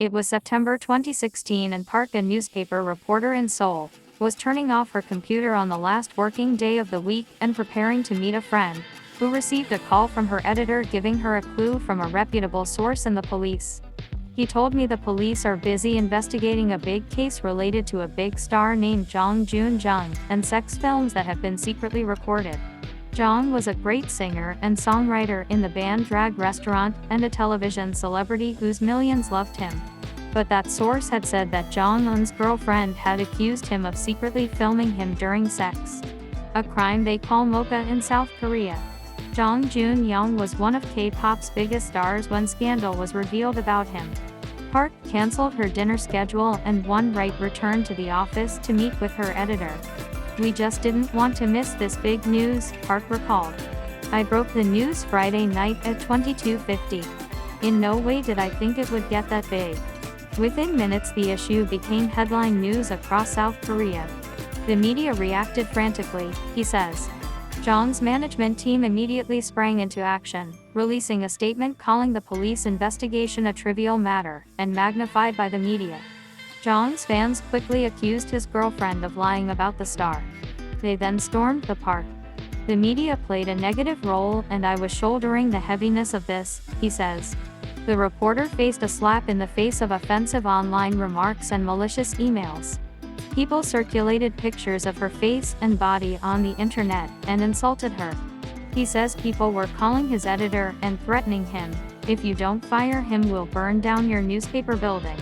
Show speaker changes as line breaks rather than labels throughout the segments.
It was September 2016 and Park, a newspaper reporter in Seoul, was turning off her computer on the last working day of the week and preparing to meet a friend, who received a call from her editor giving her a clue from a reputable source in the police. He told me the police are busy investigating a big case related to a big star named Jong Joon-jung and sex films that have been secretly recorded. Jong was a great singer and songwriter in the band Drag Restaurant and a television celebrity whose millions loved him. But that source had said that Jong-un's girlfriend had accused him of secretly filming him during sex, a crime they call mocha in South Korea. Jong Joon-young was one of K-pop's biggest stars when scandal was revealed about him. Park canceled her dinner schedule and one night returned to the office to meet with her editor. "We just didn't want to miss this big news," Park recalled. "I broke the news Friday night at 22:50. In no way did I think it would get that big." Within minutes the issue became headline news across South Korea. "The media reacted frantically," he says. Jong's management team immediately sprang into action, releasing a statement calling the police investigation a trivial matter, and magnified by the media. Jong's fans quickly accused his girlfriend of lying about the star. They then stormed the park. "The media played a negative role and I was shouldering the heaviness of this," he says. The reporter faced a slap in the face of offensive online remarks and malicious emails. People circulated pictures of her face and body on the internet and insulted her. He says people were calling his editor and threatening him, "If you don't fire him, we'll burn down your newspaper building."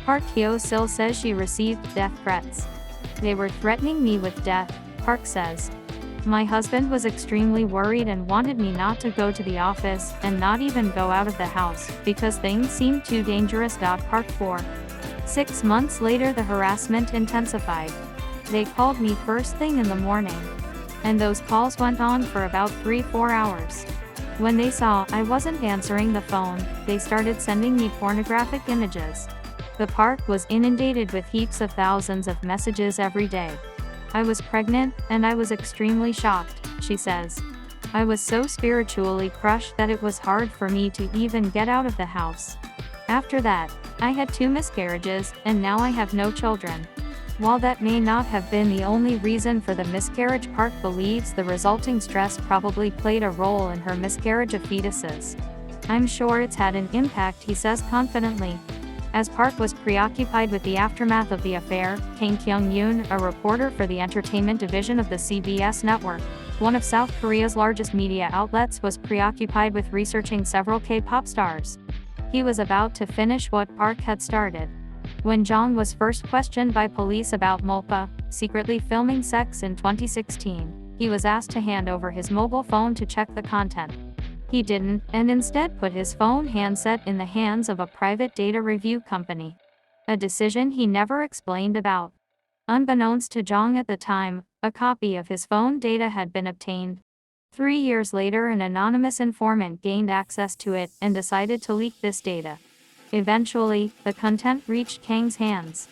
Park Hyo-sil says she received death threats. "They were threatening me with death," Park says. "My husband was extremely worried and wanted me not to go to the office and not even go out of the house because things seemed too dangerous." Park 4. 6 months later the harassment intensified. "They called me first thing in the morning. And those calls went on for about 3-4 hours. When they saw I wasn't answering the phone, they started sending me pornographic images." The park was inundated with heaps of thousands of messages every day. "I was pregnant, and I was extremely shocked," she says. "I was so spiritually crushed that it was hard for me to even get out of the house. After that, I had 2 miscarriages, and now I have no children." While that may not have been the only reason for the miscarriage, Park believes the resulting stress probably played a role in her miscarriage of fetuses. "I'm sure it's had an impact," he says confidently. As Park was preoccupied with the aftermath of the affair, Kang Kyung-yoon, a reporter for the entertainment division of the CBS network, one of South Korea's largest media outlets, was preoccupied with researching several K-pop stars. He was about to finish what Park had started. When Jong was first questioned by police about Molpa secretly filming sex in 2016, he was asked to hand over his mobile phone to check the content. He didn't, and instead put his phone handset in the hands of a private data review company, a decision he never explained about. Unbeknownst to Jong at the time, a copy of his phone data had been obtained. 3 years later, an anonymous informant gained access to it and decided to leak this data. Eventually, the content reached Kang's hands.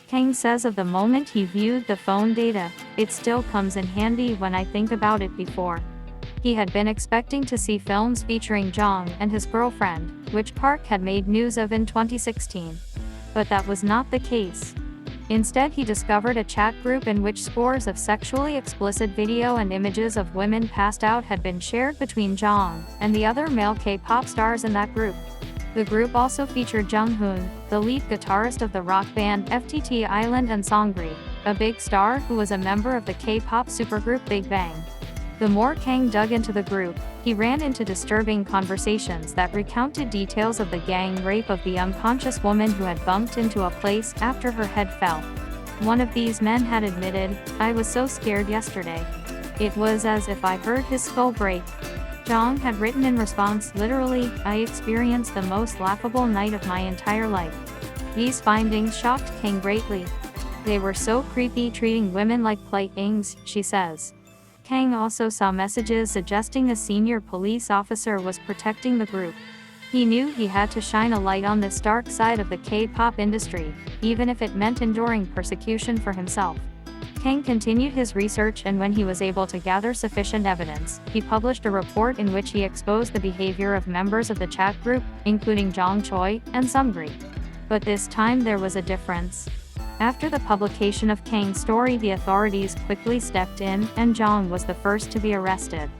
Kang says of the moment he viewed the phone data, "It still comes in handy when I think about it before." He had been expecting to see films featuring Jong and his girlfriend, which Park had made news of in 2016. But that was not the case. Instead, he discovered a chat group in which scores of sexually explicit video and images of women passed out had been shared between Jong and the other male K-pop stars in that group. The group also featured Junghoon, the lead guitarist of the rock band FTT Island, and Seungri, a big star who was a member of the K-pop supergroup Big Bang. The more Kang dug into the group, he ran into disturbing conversations that recounted details of the gang rape of the unconscious woman who had bumped into a place after her head fell. One of these men had admitted, "I was so scared yesterday. It was as if I heard his skull break." Jong had written in response, literally, "I experienced the most laughable night of my entire life." These findings shocked Kang greatly. "They were so creepy, treating women like playthings," she says. Kang also saw messages suggesting a senior police officer was protecting the group. He knew he had to shine a light on this dark side of the K-pop industry, even if it meant enduring persecution for himself. Kang continued his research, and when he was able to gather sufficient evidence, he published a report in which he exposed the behavior of members of the chat group, including Jong Choi and Seungri. But this time there was a difference. After the publication of Kang's story, the authorities quickly stepped in, and Jong was the first to be arrested.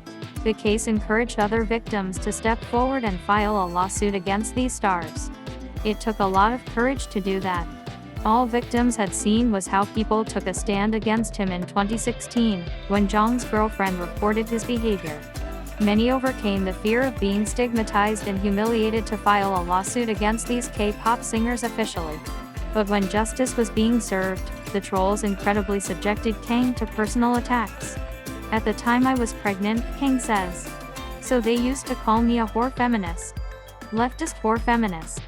The case encouraged other victims to step forward and file a lawsuit against these stars. It took a lot of courage to do that. All victims had seen was how people took a stand against him in 2016, when Jong's girlfriend reported his behavior. Many overcame the fear of being stigmatized and humiliated to file a lawsuit against these K-pop singers officially. But when justice was being served, the trolls incredibly subjected Kang to personal attacks. At the time I was pregnant, Kang says. So they used to call me a whore feminist. Leftist whore feminist.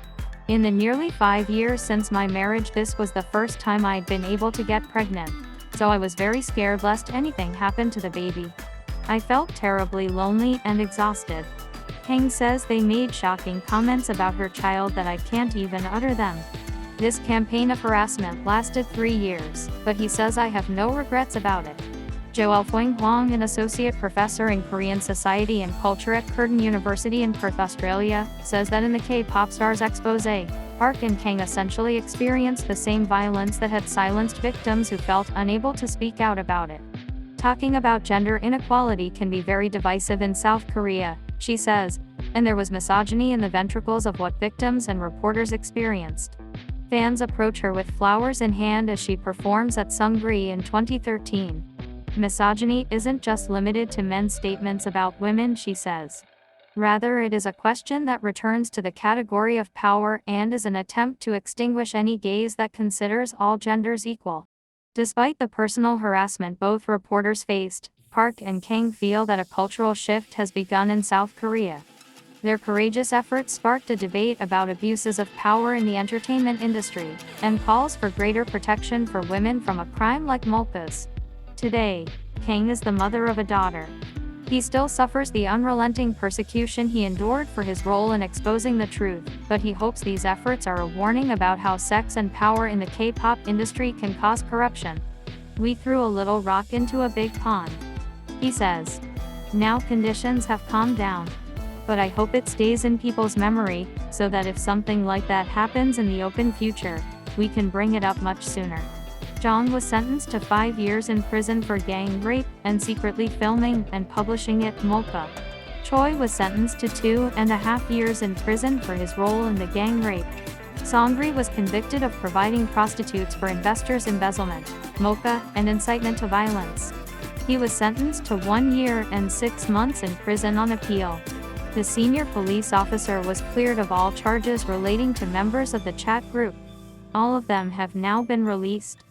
In the nearly 5 years since my marriage, this was the first time I'd been able to get pregnant. So I was very scared lest anything happened to the baby. I felt terribly lonely and exhausted. Kang says they made shocking comments about her child that I can't even utter them. This campaign of harassment lasted 3 years, but he says I have no regrets about it. Joel Foing Hwang, an associate professor in Korean society and culture at Curtin University in Perth, Australia, says that in the K-pop stars expose, Park and Kang essentially experienced the same violence that had silenced victims who felt unable to speak out about it. Talking about gender inequality can be very divisive in South Korea, she says, and there was misogyny in the ventricles of what victims and reporters experienced. Fans approach her with flowers in hand as she performs at Seungri in 2013. Misogyny isn't just limited to men's statements about women, she says. Rather, it is a question that returns to the category of power and is an attempt to extinguish any gaze that considers all genders equal. Despite the personal harassment both reporters faced, Park and Kang feel that a cultural shift has begun in South Korea. Their courageous efforts sparked a debate about abuses of power in the entertainment industry, and calls for greater protection for women from a crime like molpas. Today, Kang is the mother of a daughter. He still suffers the unrelenting persecution he endured for his role in exposing the truth, but he hopes these efforts are a warning about how sex and power in the K-pop industry can cause corruption. We threw a little rock into a big pond, he says. Now conditions have calmed down. But I hope it stays in people's memory, so that if something like that happens in the open future, we can bring it up much sooner. Jong was sentenced to 5 years in prison for gang rape and secretly filming and publishing it, molpa. Choi was sentenced to 2.5 years in prison for his role in the gang rape. Seungri was convicted of providing prostitutes for investors' embezzlement, mocha, and incitement to violence. He was sentenced to 1 year and 6 months in prison on appeal. The senior police officer was cleared of all charges relating to members of the chat group. All of them have now been released.